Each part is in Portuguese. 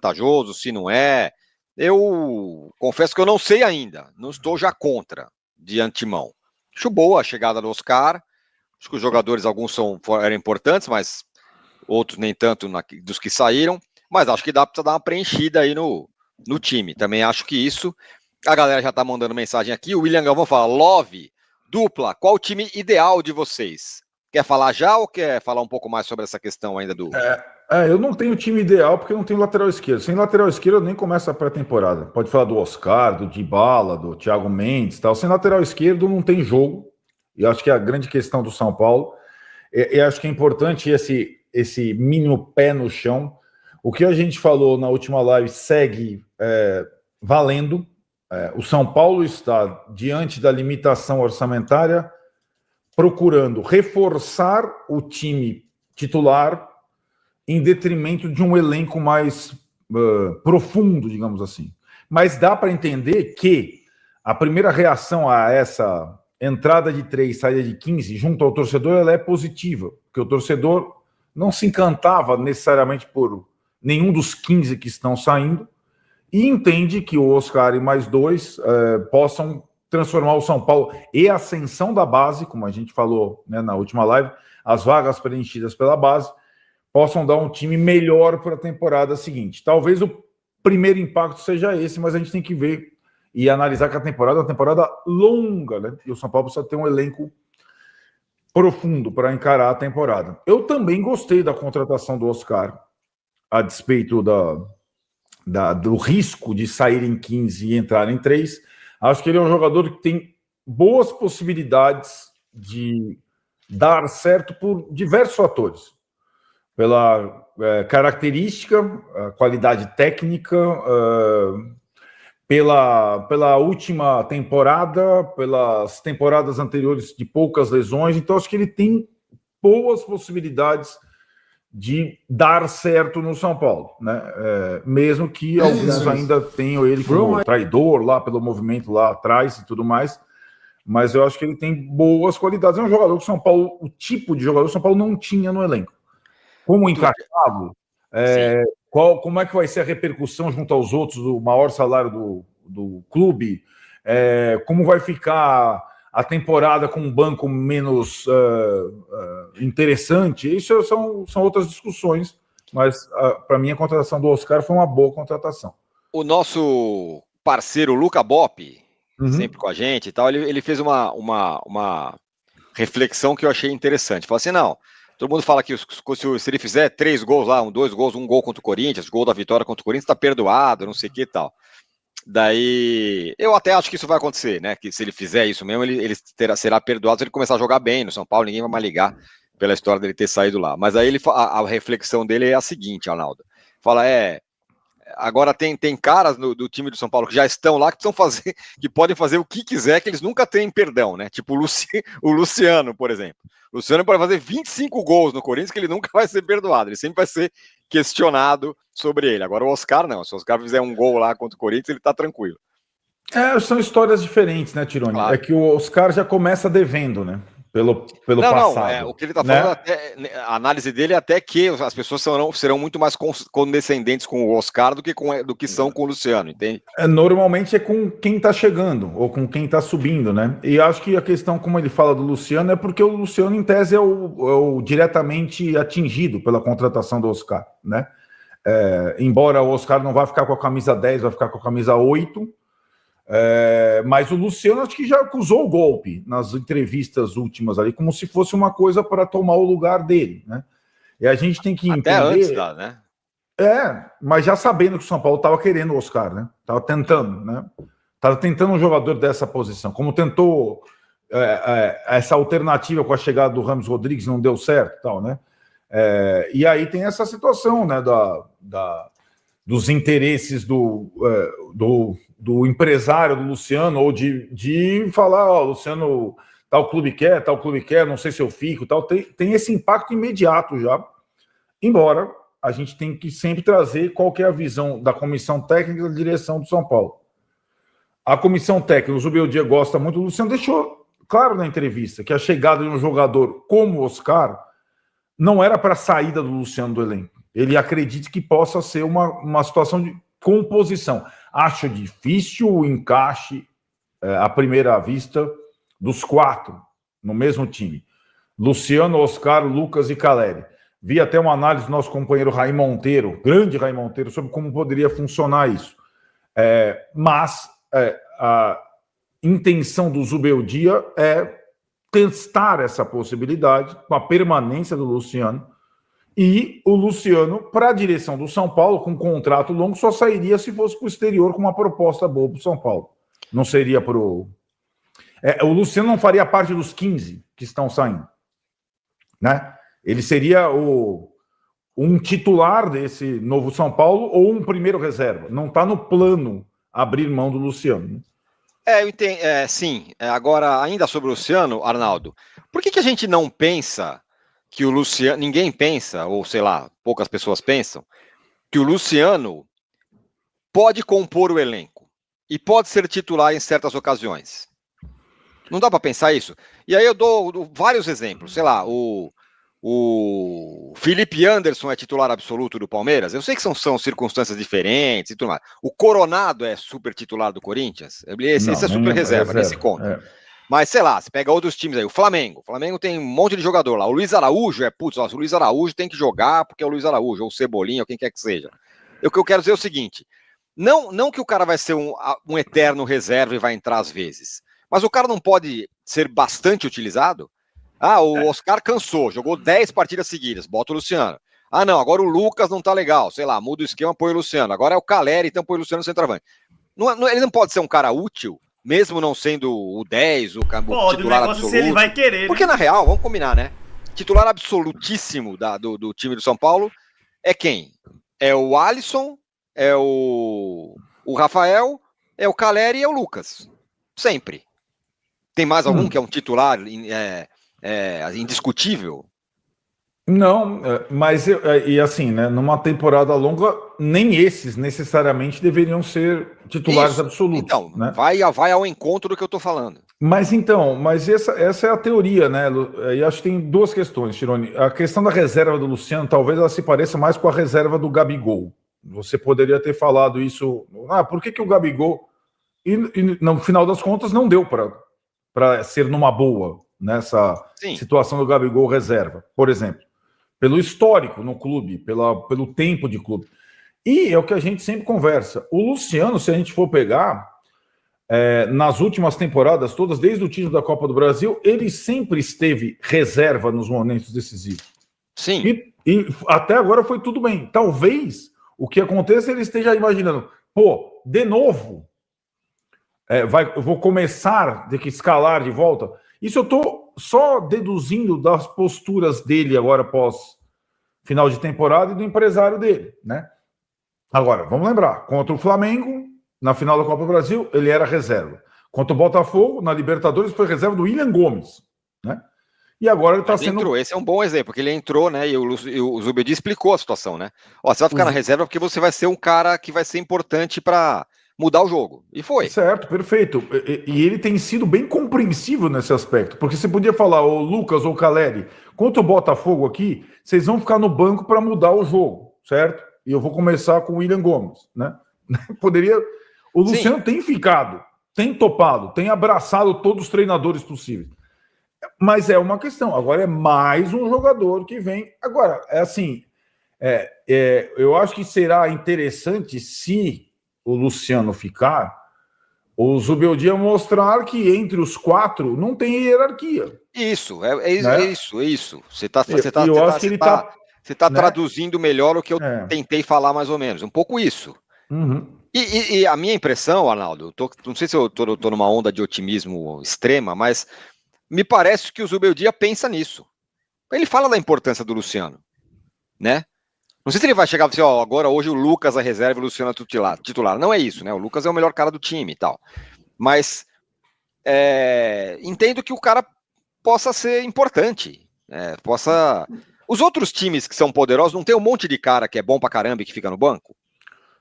vantajoso, se não é. Eu confesso que eu não sei ainda, não estou já contra, de antemão. Acho boa a chegada do Oscar, acho que os jogadores, alguns eram importantes, mas outros nem tanto dos que saíram, mas acho que dá para dar uma preenchida aí no time. Também acho que isso. A galera já tá mandando mensagem aqui. O William Galvão fala: Love, dupla, qual o time ideal de vocês? Quer falar já ou quer falar um pouco mais sobre essa questão ainda do. Eu não tenho time ideal porque eu não tenho lateral esquerdo. Sem lateral esquerdo eu nem começo a pré-temporada. Pode falar do Oscar, do Dybala, do Thiago Mendes e tal. Sem lateral esquerdo não tem jogo. E acho que é a grande questão do São Paulo. E acho que é importante esse mínimo pé no chão. O que a gente falou na última live segue valendo. O São Paulo está diante da limitação orçamentária, procurando reforçar o time titular em detrimento de um elenco mais profundo, digamos assim. Mas dá para entender que a primeira reação a essa entrada de 3, saída de 15, junto ao torcedor, ela é positiva, porque o torcedor não se encantava necessariamente por nenhum dos 15 que estão saindo e entende que o Oscar e mais 2 possam transformar o São Paulo e a ascensão da base, como a gente falou, né, na última live, as vagas preenchidas pela base, possam dar um time melhor para a temporada seguinte. Talvez o primeiro impacto seja esse, mas a gente tem que ver e analisar que a temporada é uma temporada longa, né? E o São Paulo precisa ter um elenco profundo para encarar a temporada. Eu também gostei da contratação do Oscar, a despeito do risco de sair em 15 e entrar em 3. Acho que ele é um jogador que tem boas possibilidades de dar certo por diversos fatores. Pela característica, qualidade técnica, pela última temporada, pelas temporadas anteriores de poucas lesões. Então, acho que ele tem boas possibilidades de dar certo no São Paulo, né? Mesmo que alguns ainda tenham ele como traidor lá pelo movimento lá atrás e tudo mais, mas eu acho que ele tem boas qualidades. É um jogador que o São Paulo, o tipo de jogador que o São Paulo não tinha no elenco. Como encaixado, como é que vai ser a repercussão junto aos outros do maior salário do clube, como vai ficar a temporada com um banco menos interessante. Isso são outras discussões, mas para mim a contratação do Oscar foi uma boa contratação. O nosso parceiro Luca Bop, sempre com a gente e tal, ele fez uma reflexão que eu achei interessante. Falou assim, não, todo mundo fala que se ele fizer 3 gols lá, 2 gols, 1 gol contra o Corinthians, gol da vitória contra o Corinthians, tá perdoado, não sei o que e tal. Daí, eu até acho que isso vai acontecer, né? Que se ele fizer isso mesmo, ele será perdoado se ele começar a jogar bem no São Paulo, ninguém vai mais ligar pela história dele ter saído lá. Mas aí a reflexão dele é a seguinte, Arnaldo. Fala, agora tem caras do time do São Paulo que já estão lá, que podem fazer o que quiser, que eles nunca têm perdão, né? Tipo o Luciano, por exemplo. O Luciano pode fazer 25 gols no Corinthians que ele nunca vai ser perdoado, ele sempre vai ser questionado sobre ele. Agora o Oscar não, se o Oscar fizer um gol lá contra o Corinthians, ele tá tranquilo. São histórias diferentes, né, Tironi? Claro. É que o Oscar já começa devendo, né? Pelo passado. Não, o que ele tá falando, a análise dele é até que as pessoas serão muito mais condescendentes com o Oscar do que são com o Luciano, entende? Normalmente é com quem tá chegando, ou com quem tá subindo, né? E acho que a questão, como ele fala do Luciano, é porque o Luciano, em tese, é o diretamente atingido pela contratação do Oscar, né? Embora o Oscar não vá ficar com a camisa 10, vai ficar com a camisa 8, mas o Luciano acho que já acusou o golpe nas entrevistas últimas ali, como se fosse uma coisa para tomar o lugar dele, né? E a gente tem que entender... Até antes da, né? Mas já sabendo que o São Paulo estava querendo o Oscar, né? Estava tentando, né? Estava tentando um jogador dessa posição. Como tentou essa alternativa com a chegada do Ramos Rodrigues, não deu certo, tal, né? E aí tem essa situação, né? Dos interesses do empresário do Luciano, ou de falar, Luciano, tal clube quer, não sei se eu fico, tal. Tem esse impacto imediato já, embora a gente tem que sempre trazer qual que é a visão da comissão técnica e da direção do São Paulo. A comissão técnica, o Zubeldia gosta muito, o Luciano deixou claro na entrevista que a chegada de um jogador como o Oscar não era para a saída do Luciano do elenco. ele acredite que possa ser uma situação de composição. Acho difícil o encaixe à primeira vista dos 4 no mesmo time. Luciano, Oscar, Lucas e Caleri. Vi até uma análise do nosso companheiro Raí Monteiro, grande Raí Monteiro, sobre como poderia funcionar isso. Mas a intenção do Zubeldia é testar essa possibilidade com a permanência do Luciano. E o Luciano, para a direção do São Paulo, com um contrato longo, só sairia se fosse para o exterior com uma proposta boa para o São Paulo. Não seria para o... o Luciano não faria parte dos 15 que estão saindo, né? Ele seria um titular desse novo São Paulo ou um primeiro reserva. Não está no plano abrir mão do Luciano. Eu entendo, sim. Agora, ainda sobre o Luciano, Arnaldo, por que a gente não pensa que o Luciano, ninguém pensa, ou sei lá, poucas pessoas pensam, que o Luciano pode compor o elenco e pode ser titular em certas ocasiões? Não dá para pensar isso? E aí eu dou vários exemplos, sei lá, o Felipe Anderson é titular absoluto do Palmeiras. Eu sei que são circunstâncias diferentes e tudo mais. O Coronado é super titular do Corinthians. Esse é super reserva, nesse conta. Mas, sei lá, você pega outros times aí, o Flamengo. O Flamengo tem um monte de jogador lá. O Luiz Araújo o Luiz Araújo tem que jogar porque é o Luiz Araújo, ou o Cebolinha, ou quem quer que seja. O que eu quero dizer é o seguinte, não que o cara vai ser um eterno reserva e vai entrar às vezes, mas o cara não pode ser bastante utilizado. O Oscar cansou, jogou 10 partidas seguidas, bota o Luciano. Não, agora o Lucas não tá legal, sei lá, muda o esquema, põe o Luciano. Agora é o Caleri, então põe o Luciano no centroavante. Ele não pode ser um cara útil, mesmo não sendo o 10, o titular absoluto. Se ele vai querer, né? Porque na real, vamos combinar, né? Titular absolutíssimo do time do São Paulo é quem? É o Alisson, é o Rafael, é o Caleri e é o Lucas. Sempre. Tem mais algum que é um titular indiscutível? Não, mas assim, né? Numa temporada longa, nem esses necessariamente deveriam ser titulares absolutos. Então, né? vai ao encontro do que eu tô falando. Mas essa é a teoria, né? E acho que tem duas questões, Tironi. A questão da reserva do Luciano, talvez ela se pareça mais com a reserva do Gabigol. Você poderia ter falado isso. Por que o Gabigol? E no final das contas não deu para ser numa boa nessa situação do Gabigol reserva, por exemplo. Pelo histórico no clube, pelo tempo de clube. E é o que a gente sempre conversa. O Luciano, se a gente for pegar, nas últimas temporadas todas, desde o título da Copa do Brasil, ele sempre esteve reserva nos momentos decisivos. Sim. E até agora foi tudo bem. Talvez o que aconteça, ele esteja imaginando, de novo, eu vou começar a ter que escalar de volta. Isso eu estou só deduzindo das posturas dele agora após final de temporada e do empresário dele, né? Agora, vamos lembrar, contra o Flamengo, na final da Copa do Brasil, ele era reserva. Contra o Botafogo, na Libertadores, foi reserva do William Gomes, né? E agora ele está sendo... Entrou. Esse é um bom exemplo, porque ele entrou, né? E o Zubedi explicou a situação, né? Você vai ficar na reserva porque você vai ser um cara que vai ser importante para mudar o jogo. E foi. Certo, perfeito. E ele tem sido bem compreensivo nesse aspecto, porque você podia falar, o Lucas ou o Caleri, contra o Botafogo aqui, vocês vão ficar no banco para mudar o jogo, certo? E eu vou começar com o William Gomes, né? Poderia... O Luciano tem ficado, tem topado, tem abraçado todos os treinadores possíveis. Mas é uma questão. Agora é mais um jogador que vem. Agora, eu acho que será interessante se o Luciano ficar, o Zubeldia mostrar que entre os 4 não tem hierarquia. Isso, isso. Você está né? traduzindo melhor o que eu tentei falar mais ou menos. Um pouco isso. Uhum. E a minha impressão, Arnaldo, não sei se eu estou numa onda de otimismo extrema, mas me parece que o Zubeldia pensa nisso. Ele fala da importância do Luciano, né? Não sei se ele vai chegar e dizer, agora hoje o Lucas é reserva e o Luciano é titular. Não é isso, né? O Lucas é o melhor cara do time e tal. Mas entendo que o cara possa ser importante. Os outros times que são poderosos, não tem um monte de cara que é bom pra caramba e que fica no banco?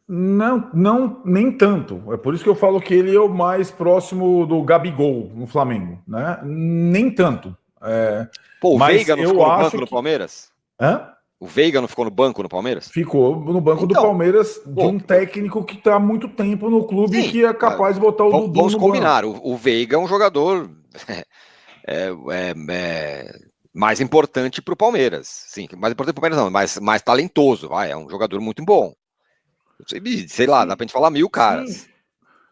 Não, nem tanto. É por isso que eu falo que ele é o mais próximo do Gabigol no Flamengo, né? Nem tanto. O Veiga não ficou no banco do Palmeiras? Hã? O Veiga não ficou no banco no Palmeiras? Ficou no banco do Palmeiras de um técnico que está há muito tempo no clube e que é capaz de botar o Dudu no banco. Vamos combinar, o Veiga é um jogador mais importante para o Palmeiras. Sim, mais importante para o Palmeiras não, mais talentoso, é um jogador muito bom. Sei lá, dá pra gente falar 1000 caras.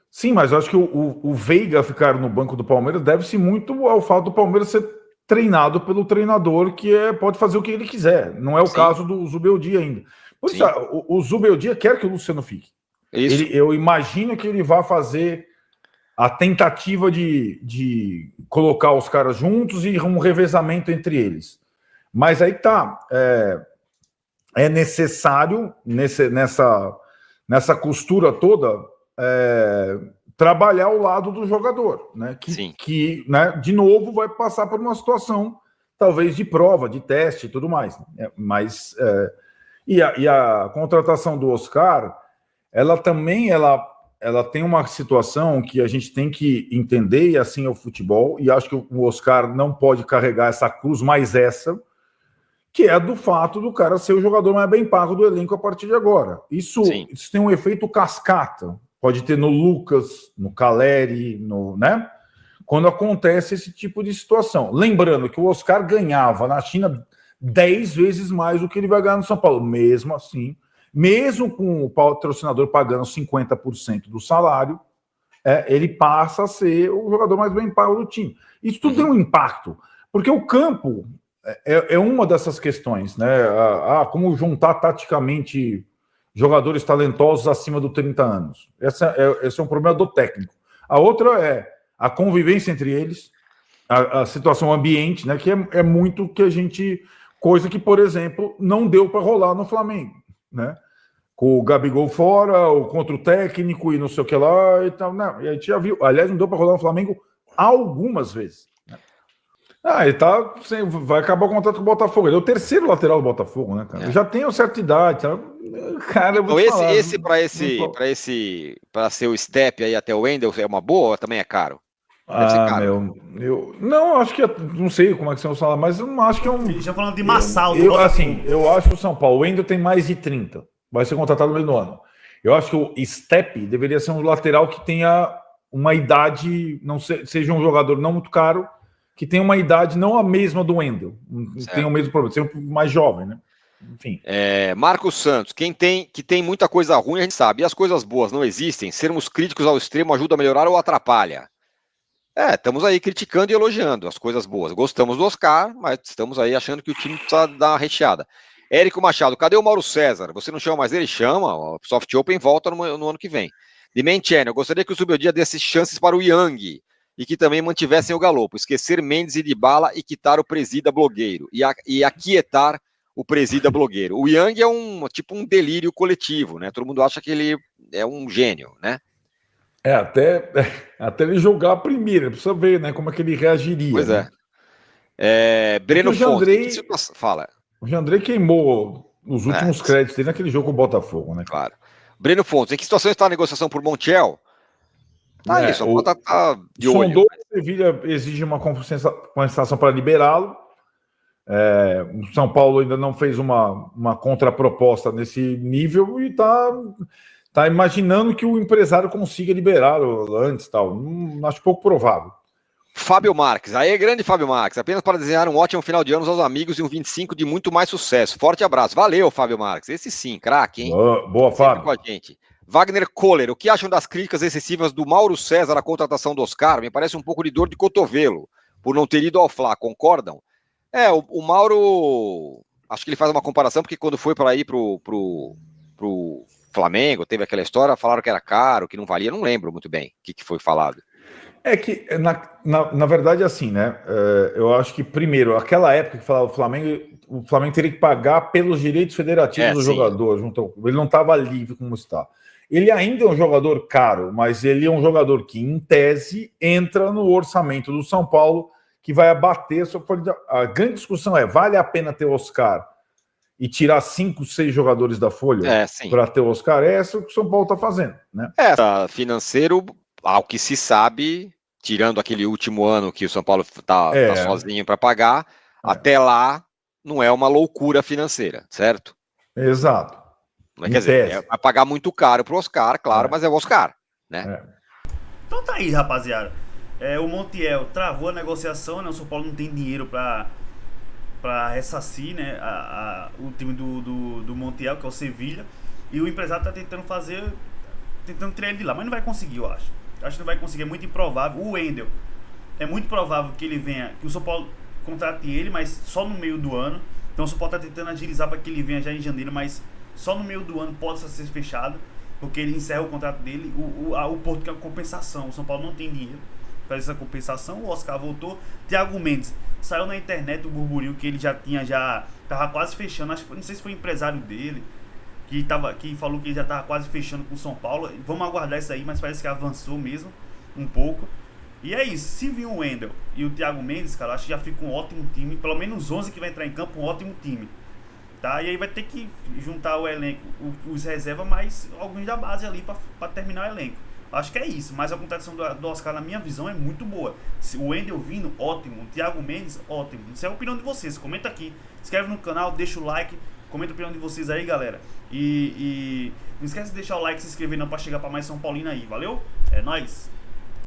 Sim, mas eu acho que o Veiga ficar no banco do Palmeiras deve-se muito ao fato do Palmeiras ser treinado pelo treinador que pode fazer o que ele quiser. Não é o caso do Zubeldia ainda. Por isso, o Zubeldia quer que o Luciano fique. Eu imagino que ele vá fazer a tentativa de colocar os caras juntos e um revezamento entre eles. Mas aí tá. É necessário, nessa costura toda, trabalhar ao lado do jogador, né? Que né, de novo vai passar por uma situação talvez de prova, de teste e tudo mais. Mas e a contratação do Oscar, ela também ela tem uma situação que a gente tem que entender, e assim é o futebol, e acho que o Oscar não pode carregar essa cruz, mais essa, que é do fato do cara ser o jogador mais bem pago do elenco a partir de agora. Isso tem um efeito cascata. Pode ter no Lucas, no Caleri, né? Quando acontece esse tipo de situação. Lembrando que o Oscar ganhava na China 10 vezes mais do que ele vai ganhar no São Paulo. Mesmo assim, mesmo com o patrocinador pagando 50% do salário, ele passa a ser o jogador mais bem pago do time. Isso tudo tem um impacto, porque o campo é uma dessas questões, né? Como juntar taticamente jogadores talentosos acima dos 30 anos. Esse é um problema do técnico. A outra é a convivência entre eles, a situação ambiente, né? Que é muito que a gente... Coisa que, por exemplo, não deu para rolar no Flamengo, né? Com o Gabigol fora, ou contra o técnico e não sei o que lá e tal. Não, e a gente já viu. Aliás, não deu para rolar no Flamengo algumas vezes. Ele vai acabar o contrato com o Botafogo. Ele é o terceiro lateral do Botafogo, né, cara? Já tem uma certa idade, tá? Cara, eu vou para ser o step aí até o Wendel é uma boa ou também é caro? Deve ser caro. Não, acho que não sei como é que são os salários, mas eu não acho que é um. Ele já falando de Massal. Eu acho que o São Paulo, o Wendel tem mais de 30. Vai ser contratado no meio do ano. Eu acho que o step deveria ser um lateral que tenha uma idade, não seja um jogador não muito caro, que tem uma idade não a mesma do Wendel, tem o mesmo problema, ser um mais jovem, né? Enfim. Marcos Santos, que tem muita coisa ruim, a gente sabe, e as coisas boas não existem, sermos críticos ao extremo ajuda a melhorar ou atrapalha? Estamos aí criticando e elogiando as coisas boas. Gostamos do Oscar, mas estamos aí achando que o time precisa dar uma recheada. Érico Machado, cadê o Mauro César? Você não chama mais ele? Chama, o Soft Open volta no ano que vem. Dimension, eu gostaria que o Zubeldia desse chances para o Yang, e que também mantivessem o galopo, esquecer Mendes e Dybala e quitar o presida blogueiro, e aquietar o presida blogueiro. O Yang é tipo um delírio coletivo, né? Todo mundo acha que ele é um gênio, né? Até ele jogar a primeira, precisa ver, né, como é que ele reagiria. Pois né? Breno Fontes, fala. O Jandrei queimou os últimos créditos dele naquele jogo com o Botafogo, né? Claro. Breno Fontes, em que situação está a negociação por Montiel? Isso, a conta tá de olho. O Sevilha exige uma compensação para liberá-lo. O São Paulo ainda não fez uma contraproposta nesse nível e está imaginando que o empresário consiga liberá-lo antes. Acho pouco provável. Fábio Marques, grande Fábio Marques, apenas para desejar um ótimo final de anos aos amigos e um 25 de muito mais sucesso. Forte abraço. Valeu, Fábio Marques. Esse sim, craque, hein? Boa, Fábio. Com a gente. Wagner Kohler, o que acham das críticas excessivas do Mauro César à contratação do Oscar? Me parece um pouco de dor de cotovelo, por não ter ido ao Fla, concordam? O Mauro, acho que ele faz uma comparação, porque quando foi para ir pro Flamengo, teve aquela história, falaram que era caro, que não valia, não lembro muito bem o que foi falado. É que, na verdade, assim, né? Eu acho que, primeiro, aquela época que falava o Flamengo teria que pagar pelos direitos federativos do jogador. Ele não estava livre como está. Ele ainda é um jogador caro, mas ele é um jogador que, em tese, entra no orçamento do São Paulo, que vai abater. A grande discussão vale a pena ter o Oscar e tirar 5, 6 jogadores da folha para ter o Oscar? É isso que o São Paulo está fazendo, né? Financeiro... Ao que se sabe, tirando aquele último ano que o São Paulo tá sozinho para pagar, até lá não é uma loucura financeira, certo? Exato. Não é, quer dizer, vai pagar muito caro pro Oscar, claro, mas é o Oscar, né? Então tá aí, rapaziada. O Montiel travou a negociação, né? O São Paulo não tem dinheiro pra ressarcir, né? O time do Montiel, que é o Sevilha. E o empresário tá tentando tirar ele de lá, mas não vai conseguir, eu acho. Acho que não vai conseguir, é muito improvável. O Wendel, é muito provável que ele venha, que o São Paulo contrate ele, mas só no meio do ano. Então o São Paulo tá tentando agilizar para que ele venha já em janeiro, mas só no meio do ano pode ser fechado, porque ele encerra o contrato dele. O Porto quer compensação, o São Paulo não tem dinheiro para essa compensação. O Oscar voltou. Thiago Mendes saiu na internet o burburinho que ele tava quase fechando, acho que não sei se foi o empresário dele que falou que ele já tava quase fechando com o São Paulo. Vamos aguardar isso aí, mas parece que avançou mesmo um pouco. E é isso, se vir o Wendel e o Thiago Mendes, cara, acho que já fica um ótimo time, pelo menos 11 que vai entrar em campo, um ótimo time, tá? E aí vai ter que juntar o elenco, os reservas, mais alguns da base ali pra terminar o elenco. Acho que é isso, mas a contratação do Oscar, na minha visão, é muito boa. O Wendel vindo, ótimo. O Thiago Mendes, ótimo. Isso é a opinião de vocês, comenta aqui, se inscreve no canal, deixa o like, comenta a opinião de vocês aí, galera. E não esquece de deixar o like e se inscrever não pra chegar pra mais São Paulino aí, valeu? É nóis!